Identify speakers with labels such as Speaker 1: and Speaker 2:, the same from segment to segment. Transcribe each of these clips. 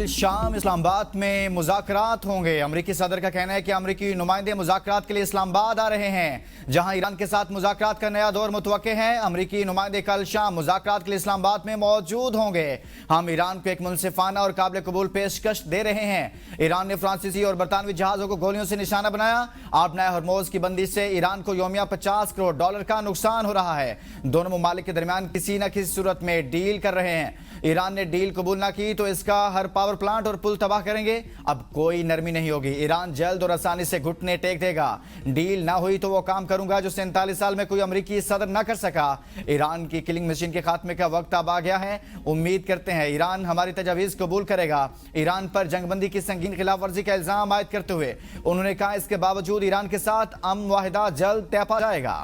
Speaker 1: कल शाम इस्लामाबाद में मुज़ाकरात होंगे। अमरीकी सदर का कहना है कि अमरीकी नुमाइंदे मुज़ाकरात के लिए इस्लामाबाद आ रहे हैं, जहां ईरान के साथ मुज़ाकरात का नया दौर मुतवक्के है। अमरीकी नुमाइंदे कल शाम मुज़ाकरात के लिए इस्लामाबाद में मौजूद होंगे। हम ईरान को एक मुनसिफाना और काबिल कबूल पेशकश दे रहे हैं। ईरान ने फ्रांसीसी और बरतानवी जहाजों को गोलियों से निशाना बनाया। आपनाए हरमोज की बंदिश से ईरान को यौमिया $50 करोड़ का नुकसान हो रहा है। दोनों ममालिक के दरमियान किसी न किसी सूरत में डील कर रहे हैं। ईरान ने डील कबूल ना की तो इसका हर पावर प्लांट और पुल तबाह करेंगे। अब कोई नरमी नहीं होगी। ईरान जल्द और आसानी से घुटने टेक देगा। डील ना हुई तो वो काम करूंगा जो 47 साल में कोई अमरीकी सदर ना कर सका। ईरान की किलिंग मशीन के खात्मे का वक्त अब आ गया है। उम्मीद करते हैं ईरान हमारी तजावीज़ कबूल करेगा। ईरान पर जंगबंदी की संगीन खिलाफ वर्जी का इल्जाम आयद करते हुए उन्होंने कहा इसके बावजूद ईरान के साथ अमन वाहिदा जल्द तय पा जाएगा।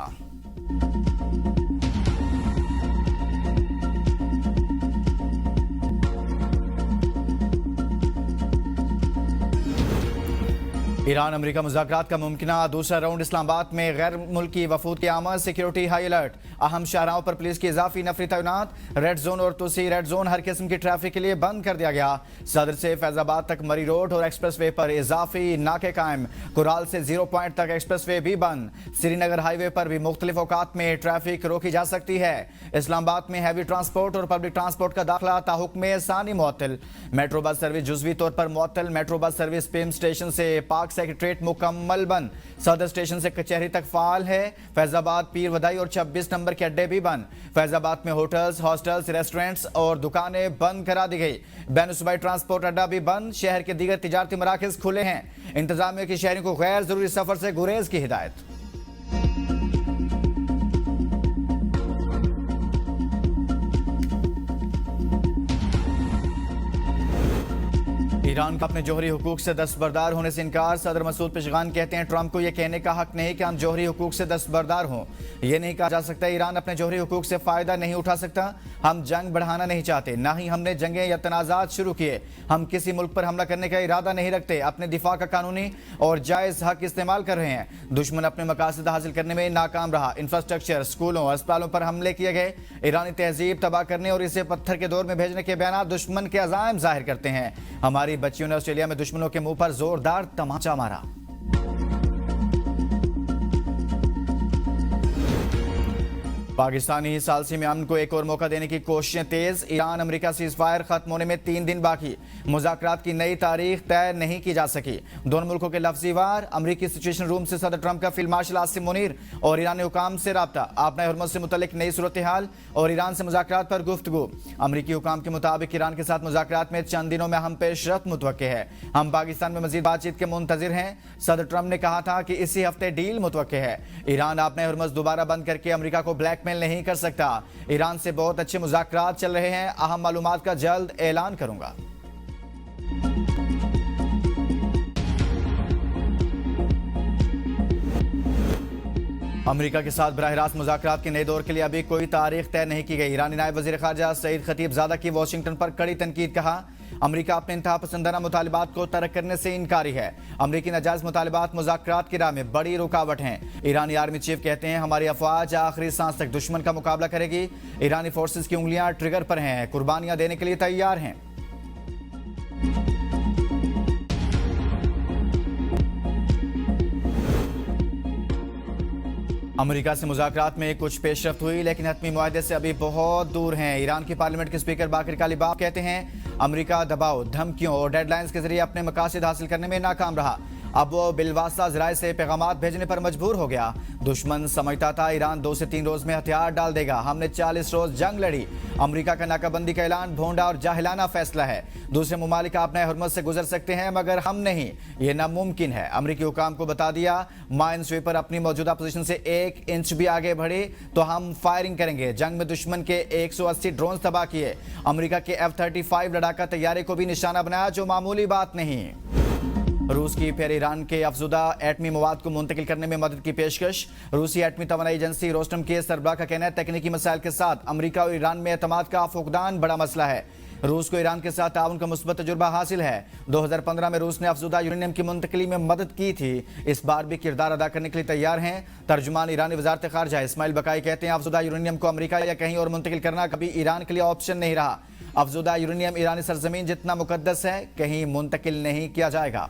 Speaker 1: ईरान अमेरिका मुज़ाकरात का मुमकिना दूसरा राउंड इस्लामाबाद में गैर मुल्की वफूद की आमद। Security high alert. अहम शाहराहों पर पुलिस की इजाफी नफरी तैनात। रेड जोन और तुसी रेड जोन हर किस्म की ट्रैफिक के लिए बंद कर दिया गया। सदर से फैजाबाद तक मरी रोड और एक्सप्रेस वे पर इजाफी नाके कायम। कुराल से 0 पॉइंट तक एक्सप्रेस वे भी बंद। श्रीनगर हाईवे पर भी मुख्तलिफ औकात में ट्रैफिक रोकी जा सकती है। इस्लामाबाद में हैवी ट्रांसपोर्ट और पब्लिक ट्रांसपोर्ट का दाखिला ताहुक्म सानी मुअत्तल। मेट्रो बस सर्विस जुज़वी तौर पर मुअत्तल। Metro bus service Pym station से पार्क सेक्रेटरीट मुकम्मल बंद। सदर स्टेशन से कचहरी तक फाल है। फैजाबाद पीर वदाई और 26 नंबर के अड्डे भी बंद। फैजाबाद में होटल्स, हॉस्टल्स, रेस्टोरेंट्स और दुकानें बंद करा दी गई। बैनुसूबाई ट्रांसपोर्ट अड्डा भी बंद। शहर के दीगर तिजारती मराकज खुले हैं। इंतजामिया की शहरियों को गैर जरूरी सफर से गुरेज की हिदायत। ईरान का अपने जोहरी हुकूक से दस्तबरदार होने से इनकार। सदर मसूद पेशगान कहते हैं ट्रंप को यह कहने का हक नहीं कि हम जोहरी हुकूक से दस्तबरदार हों। यह नहीं कहा जा सकता ईरान अपने जोहरी हुकूक से फायदा नहीं उठा सकता। हम जंग बढ़ाना नहीं चाहते, ना ही हमने जंगें या तनाज़ात शुरू किए। हम किसी मुल्क पर हमला करने का इरादा नहीं रखते। अपने दिफा का कानूनी और जायज़ हक इस्तेमाल कर रहे हैं। दुश्मन अपने मकासद हासिल करने में नाकाम रहा। इंफ्रास्ट्रक्चर, स्कूलों, अस्पतालों पर हमले किए गए। ईरानी तहजीब तबाह करने और इसे पत्थर के दौर में भेजने के बयान दुश्मन के अज़ाइम जाहिर करते हैं। हमारी बच्चियों ने ऑस्ट्रेलिया में दुश्मनों के मुंह पर जोरदार तमाचा मारा। पाकिस्तानी सालसी में अमन को एक और मौका देने की कोशिशें तेज। ईरान अमेरिका सीज़फायर खत्म होने में 3 दिन बाकी। मुज़ाकरात की नई तारीख तय नहीं की जा सकी। दोनों मुल्कों के लफ्ज़ी वार। अमेरिकी सिचुएशन रूम से सदर ट्रंप का फील्ड मार्शल आसिम मुनीर और ईरानी हुकाम से रब्ता। आपनाए हुर्मुज़ से मुतल्लिक नई सूरत हाल और ईरान से मुज़ाकरात पर गुफ्तगू। अमेरिकी हुकाम के मुताबिक ईरान के साथ मुज़ाकरात में चंद दिनों में अहम पेशरफ्त मुतवक्के है। हम पाकिस्तान में मज़ीद बातचीत के मुंतज़िर हैं। सदर ट्रंप ने कहा था कि इसी हफ्ते डील मुतवक्के है। ईरान आपनाए हुर्मुज़ दोबारा बंद करके अमेरिका को ब्लैकमेल नहीं कर सकता। ईरान से बहुत अच्छे मुज़ाकरात चल रहे हैं। अहम मालूमात का जल्द ऐलान करूंगा। अमेरिका के साथ बराह रास्त मुज़ाकरात के नए दौर के लिए अभी कोई तारीख तय नहीं की गई। ईरानी नायब वज़ीर ख़ारजा सईद खतीबज़ादा की वाशिंगटन पर कड़ी तनकीद। कहा अमेरिका अपने इंतहा पसंदाना मुतालिबात को तर्क करने से इनकारी है। अमेरिकी नाजायज़ मुतालिबात मुज़ाकरात की राह में बड़ी रुकावट हैं। ईरानी आर्मी चीफ कहते हैं हमारी अफवाज आखिरी सांस तक दुश्मन का मुकाबला करेगी। ईरानी फोर्सेस की उंगलियां ट्रिगर पर हैं, कुर्बानियां देने के लिए तैयार हैं। अमेरिका से मुज़ाकरात में कुछ पेशरफ्त हुई, लेकिन हतमी मुआहदे से अभी बहुत दूर हैं। ईरान की पार्लियामेंट के स्पीकर बाकिर कालिबाफ कहते हैं अमेरिका दबाव, धमकियों और डेडलाइंस के जरिए अपने मकासद हासिल करने में नाकाम रहा। अब वो बिलवास्ता ज़राए से पैगामात भेजने पर मजबूर हो गया। दुश्मन समझता था ईरान 2 से 3 रोज में हथियार डाल देगा। हमने 40 रोज जंग लड़ी। अमेरिका का नाकाबंदी का ऐलान भोंडा और जाहिलाना फैसला है। दूसरे मुमालिक आपनाए हुर्मुज़ से गुजर सकते हैं मगर हम नहीं, ये नामुमकिन है। अमेरिकी हुकाम को बता दिया माइन स्वीपर अपनी मौजूदा पोजीशन से 1 इंच भी आगे बढ़े तो हम फायरिंग करेंगे। जंग में दुश्मन के 180 ड्रोन तबाह किए। अमेरिका के F-35 लड़ाका तैयारे को भी निशाना बनाया, जो मामूली बात नहीं। रूस की फिर ईरान के अफजुदा एटमी मवाद को मुंतकिल करने में मदद की पेशकश। रूसी एटमी तवानाई एजेंसी रोस्टम के सरबराह का कहना है तकनीकी मसाइल के साथ अमेरिका और ईरान में एतमाद का फुकदान बड़ा मसला है। रूस को ईरान के साथ ताउन का मुस्बत तजुर्बा हासिल है। 2015 में रूस ने अफजुदा यूरेनियम की मुंतकली में मदद की थी। इस बार भी किरदार अदा करने के लिए तैयार हैं। तर्जुमान ईरानी वजारत खारजा इस्माइल बकाई कहते हैं अफजुदा यूरेनियम को अमेरिका या कहीं और मुंतकिल करना कभी ईरान के लिए ऑप्शन नहीं रहा। अफजुदा यूरेनियम ईरानी सरजमीन जितना मुकद्दस है, कहीं मुंतकिल नहीं किया जाएगा।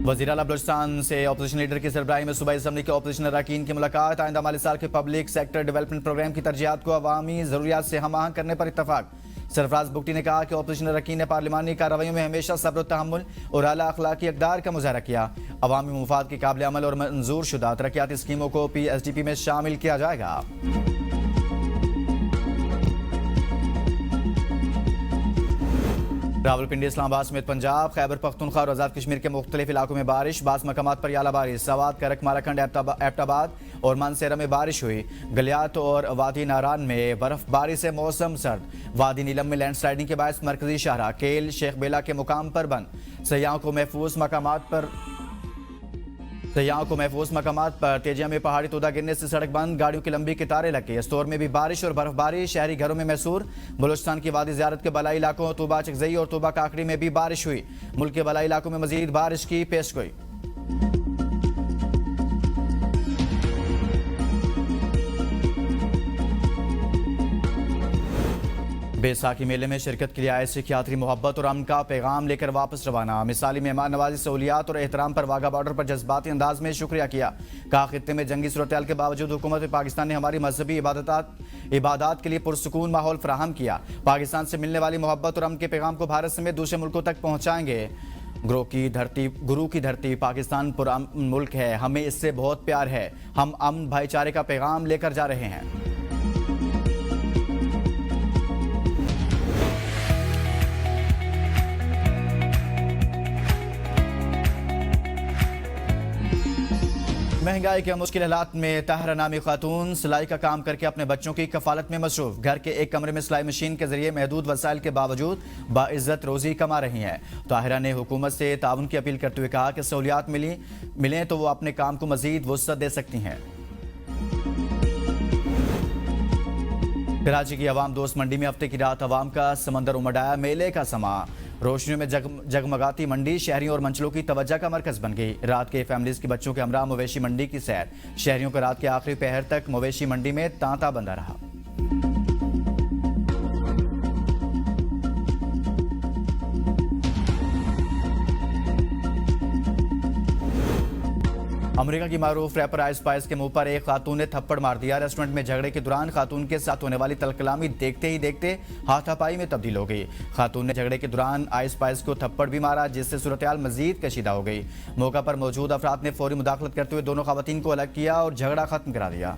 Speaker 1: वज़ीर आला बलूचिस्तान से अपोजिशन लीडर की सरबराही में सूबाई असम्बली के अपोजिशन अरकान की मुलाकात। आइंदा माली साल के पब्लिक सेक्टर डेवलपमेंट प्रोग्राम की तरजीहात को अवामी ज़रूरियात से हम आहंग करने पर इत्तफाक। सरफराज बुगटी ने कहा कि अपोजिशन अरकान ने पार्लिमानी कार्रवाइयों में हमेशा सब्र तहम्मुल और आला अखलाकी इक़दार का मुज़ाहरा किया। अवामी मुफाद के काबिल अमल और मंजूर शुदा तरक्याती स्कीमों को PSDP में शामिल किया जाएगा। रावलपिंडी, इस्लामाबाद समेत पंजाब, खैबर पख्तूनख्वा और आज़ाद कश्मीर के मुख्तलिफ इलाकों में बारिश। बास मकामात पर याला बारिश। सवात, करक, माराखंड, एबटाबाद और मानसेरा में बारिश हुई। गलियात और वादी नारान में बर्फबारी से मौसम सर्द। वादी नीलम में लैंडस्लाइडिंग के बायस मरकजी शाहरा केल शेख बेला के मुकाम पर बंद। सयाहों को महफूज मकामात पर तेजिया में पहाड़ी तोदा गिरने से सड़क बंद। गाड़ियों की लंबी कतारें लग गई। स्टोर में भी बारिश और बर्फबारी। शहरी घरों में मैसूर। बलूचिस्तान की वादी ज़ियारत के बलाई इलाकों तूबा चकजई और तूबा काकड़ी में भी बारिश हुई। मुल्क के बलाई इलाकों में मजीद बारिश की पेशगोई। बैसाखी मेले में शिरकत के लिए आए सिख यात्री मोहब्बत और अमन का पैगाम लेकर वापस रवाना। मिसाली मेहमान नवाजी, सहूलियात और एहतराम पर वाघा बॉर्डर पर जज्बाती अंदाज में शुक्रिया किया। कहा, खित्ते में जंगी सूरत के बावजूद हुकूमत पाकिस्तान ने हमारी मजहबी इबादत के लिए पुरसुकून माहौल फराहम किया। पाकिस्तान से मिलने वाली मोहब्बत और अमन के पैगाम को भारत समेत दूसरे मुल्कों तक पहुँचाएंगे। गुरु की धरती पाकिस्तान पुरअमन मुल्क है, हमें इससे बहुत प्यार है। हम अमन भाईचारे का पैगाम लेकर जा रहे हैं। महंगाई के मुश्किल हालात में ताहरा नामी खातून सिलाई का काम करके अपने बच्चों की कफालत में मसरूफ। घर के एक कमरे में सिलाई मशीन के जरिए महदूद वसाइल के बावजूद बाइज्जत रोजी कमा रही हैं। ताहरा ने हुकूमत से ताउन की अपील करते हुए कहा कि सहूलियात मिलें तो वो अपने काम को मजीद वुसअत दे सकती हैं। कराची की अवाम दोस्त मंडी में हफ्ते की रात अवाम का समंदर उमड़ आया। मेले का समा रोशनियों में जगमगाती मंडी शहरियों और मंचलों की तवज्जो का मरकज बन गई। रात के फैमिलीज के बच्चों के हमरा मवेशी मंडी की सैर। शहरियों को रात के आखिरी पहर तक मवेशी मंडी में तांता बंधा रहा। अमेरिका की मारूफ रैपर आइस स्पाइस के मुंह पर एक खातून ने थप्पड़ मार दिया। रेस्टोरेंट में झगड़े के दौरान खातून के साथ होने वाली तलकलामी देखते ही देखते हाथापाई में तब्दील हो गई। खातून ने झगड़े के दौरान आइस स्पाइस को थप्पड़ भी मारा, जिससे सूरत-ए-हाल मजीद कशीदा हो गई। मौका पर मौजूद अफराद ने फौरी मुदाखलत करते हुए दोनों खवातीन को अलग किया और झगड़ा खत्म करा दिया।